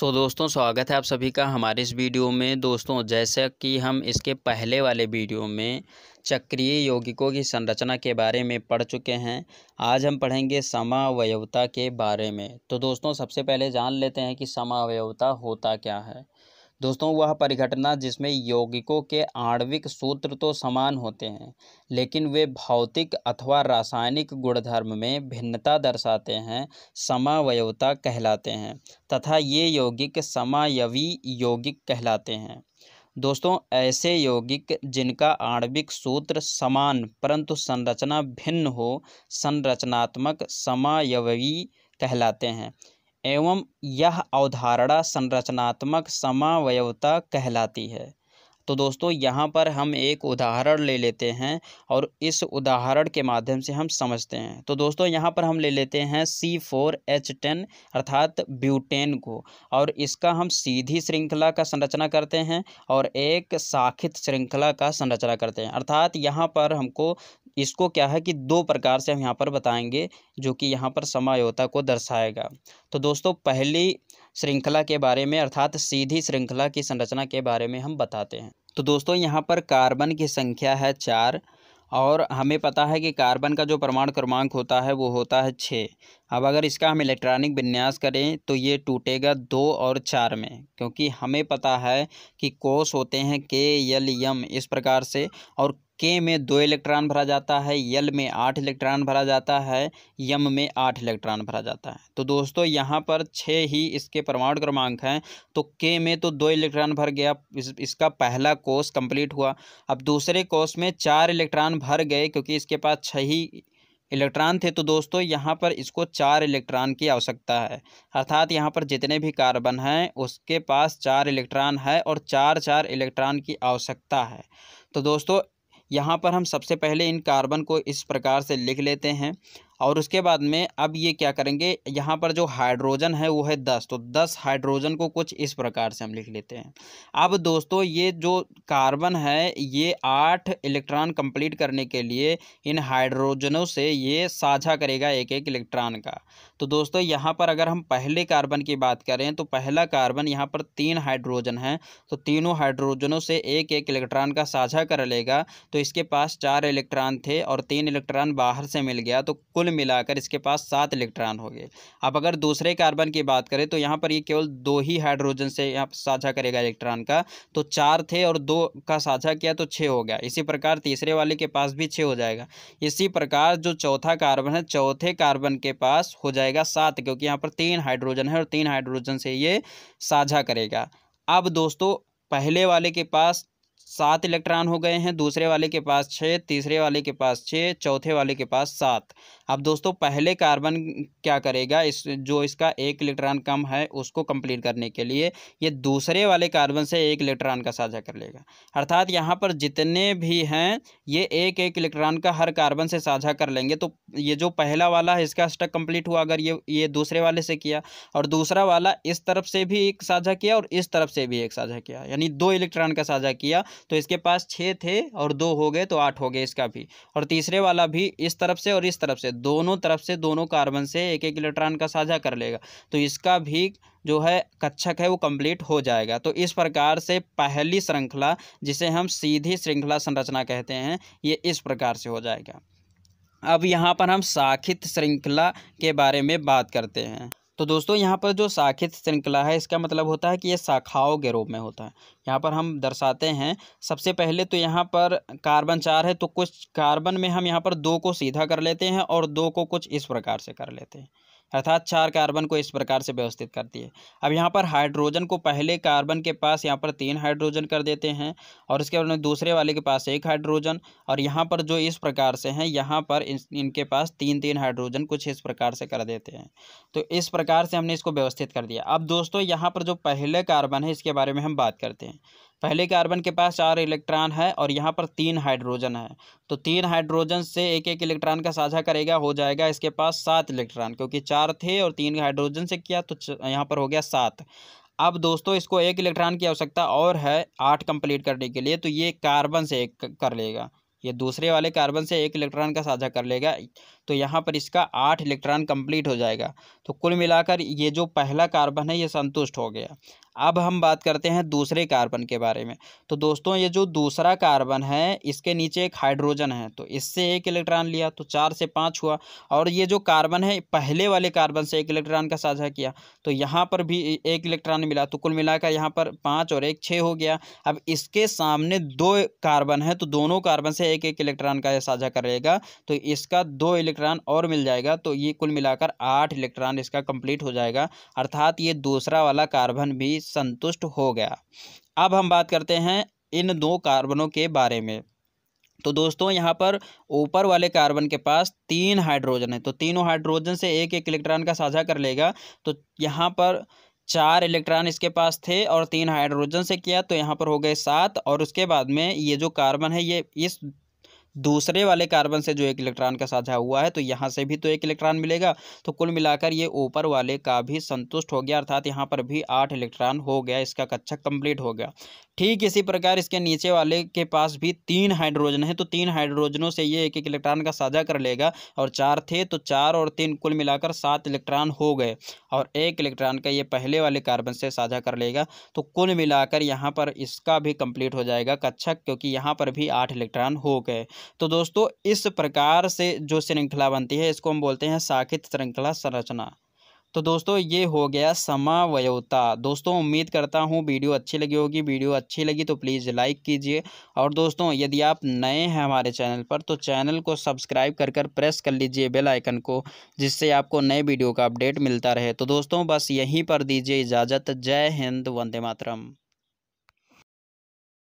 सो दोस्तों स्वागत है आप सभी का हमारे इस वीडियो में। दोस्तों जैसा कि हम इसके पहले वाले वीडियो में चक्रीय यौगिकों की संरचना के बारे में पढ़ चुके हैं, आज हम पढ़ेंगे समावयवता के बारे में। तो दोस्तों सबसे पहले जान लेते हैं कि समावयवता होता क्या है। दोस्तों वह परिघटना जिसमें यौगिकों के आणविक सूत्र तो समान होते हैं, लेकिन वे भौतिक अथवा रासायनिक गुणधर्म में भिन्नता दर्शाते हैं, समावयवता कहलाते हैं तथा ये यौगिक समायवी यौगिक कहलाते हैं। दोस्तों ऐसे यौगिक जिनका आणविक सूत्र समान परंतु संरचना भिन्न हो, संरचनात्मक समायवी कहलाते हैं एवं यह अवधारणा संरचनात्मक समावयवता कहलाती है। तो दोस्तों यहाँ पर हम एक उदाहरण ले लेते हैं और इस उदाहरण के माध्यम से हम समझते हैं। तो दोस्तों यहाँ पर हम ले लेते हैं C4H10 अर्थात ब्यूटेन को, और इसका हम सीधी श्रृंखला का संरचना करते हैं और एक शाखित श्रृंखला का संरचना करते हैं। अर्थात यहाँ पर हमको इसको क्या है कि दो प्रकार से हम यहाँ पर बताएंगे, जो कि यहाँ पर समावयवता को दर्शाएगा। तो दोस्तों पहली श्रृंखला के बारे में अर्थात सीधी श्रृंखला की संरचना के बारे में हम बताते हैं। तो दोस्तों यहाँ पर कार्बन की संख्या है 4 और हमें पता है कि कार्बन का जो परमाणु क्रमांक होता है वो होता है 6। अब अगर इसका हम इलेक्ट्रॉनिक विन्यास करें तो ये टूटेगा 2 और 4 में, क्योंकि हमें पता है कि कोष होते हैं K, L, M इस प्रकार से, और K में 2 इलेक्ट्रॉन भरा जाता है, L में 8 इलेक्ट्रॉन भरा जाता है, M में 8 इलेक्ट्रॉन भरा जाता है। तो दोस्तों यहाँ पर 6 ही इसके परमाणु क्रमांक हैं, तो K में तो 2 इलेक्ट्रॉन भर गया, इसका पहला कोष कंप्लीट हुआ। अब दूसरे कोष में 4 इलेक्ट्रॉन भर गए क्योंकि इसके पास 6 ही इलेक्ट्रॉन थे। तो दोस्तों यहाँ पर इसको 4 इलेक्ट्रॉन की आवश्यकता है, अर्थात यहाँ पर जितने भी कार्बन हैं उसके पास 4 इलेक्ट्रॉन है और 4 इलेक्ट्रॉन की आवश्यकता है। तो दोस्तों यहाँ पर हम सबसे पहले इन कार्बन को इस प्रकार से लिख लेते हैं और उसके बाद में अब ये क्या करेंगे, यहाँ पर जो हाइड्रोजन है वो है 10, तो 10 हाइड्रोजन को कुछ इस प्रकार से हम लिख लेते हैं। अब दोस्तों ये जो कार्बन है ये 8 इलेक्ट्रॉन कंप्लीट करने के लिए इन हाइड्रोजनों से ये साझा करेगा एक इलेक्ट्रॉन का। तो दोस्तों यहाँ पर अगर हम पहले कार्बन की बात करें तो पहला कार्बन यहाँ पर 3 हाइड्रोजन है, तो तीनों हाइड्रोजनों से एक इलेक्ट्रॉन का साझा कर लेगा। तो इसके पास 4 इलेक्ट्रॉन थे और 3 इलेक्ट्रॉन बाहर से मिल गया, तो कुल मिलाकर इसके पास 7 इलेक्ट्रॉन हो गए। अब अगर दूसरे कार्बन की बात करें तो यहाँ पर ये केवल 2 ही हाइड्रोजन से यहाँ साझा करेगा इलेक्ट्रॉन का, तो 4 थे और 2 का साझा किया तो 6 हो गया। इसी प्रकार तीसरे वाले के पास भी 6 हो जाएगा। इसी प्रकार जो चौथा कार्बन है, चौथे कार्बन के पास हो जाएगा 7, क्योंकि यहाँ पर 3 हाइड्रोजन है और 3 हाइड्रोजन से ये साझा करेगा। अब दोस्तों पहले वाले के पास 7 इलेक्ट्रॉन हो गए हैं, दूसरे वाले के पास 6, तीसरे वाले के पास 6, चौथे वाले के पास 7। अब दोस्तों पहले कार्बन क्या करेगा, इस जो इसका 1 इलेक्ट्रॉन कम है उसको कंप्लीट करने के लिए ये दूसरे वाले कार्बन से 1 इलेक्ट्रॉन का साझा कर लेगा। अर्थात यहाँ पर जितने भी हैं ये एक इलेक्ट्रॉन का हर कार्बन से साझा कर लेंगे। तो ये जो पहला वाला है इसका स्टक कंप्लीट हुआ अगर ये दूसरे वाले से किया, और दूसरा वाला इस तरफ से भी एक साझा किया और इस तरफ से भी एक साझा किया, यानी 2 इलेक्ट्रॉन का साझा किया, तो इसके पास 6 थे और 2 हो गए तो 8 हो गए इसका भी। और तीसरे वाला भी इस तरफ से और इस तरफ से, दोनों तरफ से दोनों कार्बन से एक इलेक्ट्रॉन का साझा कर लेगा, तो इसका भी जो है कक्षक है वो कंप्लीट हो जाएगा। तो इस प्रकार से पहली श्रृंखला, जिसे हम सीधी श्रृंखला संरचना कहते हैं, ये इस प्रकार से हो जाएगा। अब यहाँ पर हम शाखित श्रृंखला के बारे में बात करते हैं। तो दोस्तों यहाँ पर जो शाखित श्रृंखला है इसका मतलब होता है कि ये शाखाओं के रूप में होता है। यहाँ पर हम दर्शाते हैं, सबसे पहले तो यहाँ पर कार्बन 4 है, तो कुछ कार्बन में हम यहाँ पर 2 को सीधा कर लेते हैं और 2 को कुछ इस प्रकार से कर लेते हैं, अर्थात 4 कार्बन को इस प्रकार से व्यवस्थित करती है। अब यहाँ पर हाइड्रोजन को पहले कार्बन के पास यहाँ पर 3 हाइड्रोजन कर देते हैं और इसके बाद में दूसरे वाले के पास 1 हाइड्रोजन, और यहाँ पर जो इस प्रकार से हैं यहाँ पर इनके पास 3 हाइड्रोजन कुछ इस प्रकार से कर देते हैं। तो इस प्रकार से हमने इसको व्यवस्थित कर दिया। अब दोस्तों यहाँ पर जो पहले कार्बन है इसके बारे में हम बात करते हैं। पहले कार्बन के पास 4 इलेक्ट्रॉन है और यहाँ पर 3 हाइड्रोजन है, तो 3 हाइड्रोजन से एक इलेक्ट्रॉन का साझा करेगा, हो जाएगा इसके पास 7 इलेक्ट्रॉन, क्योंकि 4 थे और 3 हाइड्रोजन से किया तो यहाँ पर हो गया 7। अब दोस्तों इसको 1 इलेक्ट्रॉन की आवश्यकता और है 8 कंप्लीट करने के लिए, तो ये कार्बन से 1 कर लेगा, ये दूसरे वाले कार्बन से 1 इलेक्ट्रॉन का साझा कर लेगा, तो यहाँ पर इसका 8 इलेक्ट्रॉन कंप्लीट हो जाएगा। तो कुल मिलाकर ये जो पहला कार्बन है ये संतुष्ट हो गया। अब हम बात करते हैं दूसरे कार्बन के बारे में। तो दोस्तों ये जो दूसरा कार्बन है इसके नीचे एक हाइड्रोजन है, तो इससे 1 इलेक्ट्रॉन लिया तो 4 से 5 हुआ। और ये जो कार्बन है पहले वाले कार्बन से 1 इलेक्ट्रॉन का साझा किया, तो यहाँ पर भी 1 इलेक्ट्रॉन मिला, तो कुल मिलाकर यहाँ पर 5 और 1 6 हो गया। अब इसके सामने 2 कार्बन है, तो दोनों कार्बन से 1 इलेक्ट्रॉन का साझा करेगा, तो इसका 2 इलेक्ट्रॉन और मिल जाएगा। तो ये कुल मिलाकर 8 इलेक्ट्रॉन इसका कंप्लीट हो जाएगा, अर्थात ये दूसरा वाला कार्बन भी संतुष्ट हो गया। अब हम बात करते हैं इन 2 कार्बनों के बारे में। तो दोस्तों यहाँ पर ऊपर वाले कार्बन के पास 3 हाइड्रोजन है, तो तीनों हाइड्रोजन से 1 इलेक्ट्रॉन का साझा कर लेगा। तो यहाँ पर 4 इलेक्ट्रॉन इसके पास थे और 3 हाइड्रोजन से किया, तो यहाँ पर हो गए 7। और उसके बाद में ये जो कार्बन है ये इस दूसरे वाले कार्बन से जो 1 इलेक्ट्रॉन का साझा हुआ है, तो यहाँ से भी तो 1 इलेक्ट्रॉन मिलेगा। तो कुल मिलाकर ये ऊपर वाले का भी संतुष्ट हो गया, अर्थात यहाँ पर भी 8 इलेक्ट्रॉन हो गया, इसका कक्षक कंप्लीट हो गया। ठीक इसी प्रकार इसके नीचे वाले के पास भी 3 हाइड्रोजन है, तो 3 हाइड्रोजनों से ये 1 इलेक्ट्रॉन का साझा कर लेगा। और 4 थे, तो 4 और 3 कुल मिलाकर 7 इलेक्ट्रॉन हो गए। और 1 इलेक्ट्रॉन का ये पहले वाले कार्बन से साझा कर लेगा, तो कुल मिलाकर यहाँ पर इसका भी कंप्लीट हो जाएगा कक्षक, क्योंकि यहाँ पर भी 8 इलेक्ट्रॉन हो गए। तो दोस्तों इस प्रकार से जो श्रृंखला बनती है इसको हम बोलते हैं शाखित श्रृंखला संरचना। तो दोस्तों ये हो गया समवयवता। दोस्तों उम्मीद करता हूँ वीडियो अच्छी लगी होगी। वीडियो अच्छी लगी तो प्लीज़ लाइक कीजिए। और दोस्तों यदि आप नए हैं हमारे चैनल पर तो चैनल को सब्सक्राइब कर प्रेस कर लीजिए बेल आइकन को, जिससे आपको नए वीडियो का अपडेट मिलता रहे। तो दोस्तों बस यहीं पर दीजिए इजाज़त। जय हिंद, वंदे मातरम।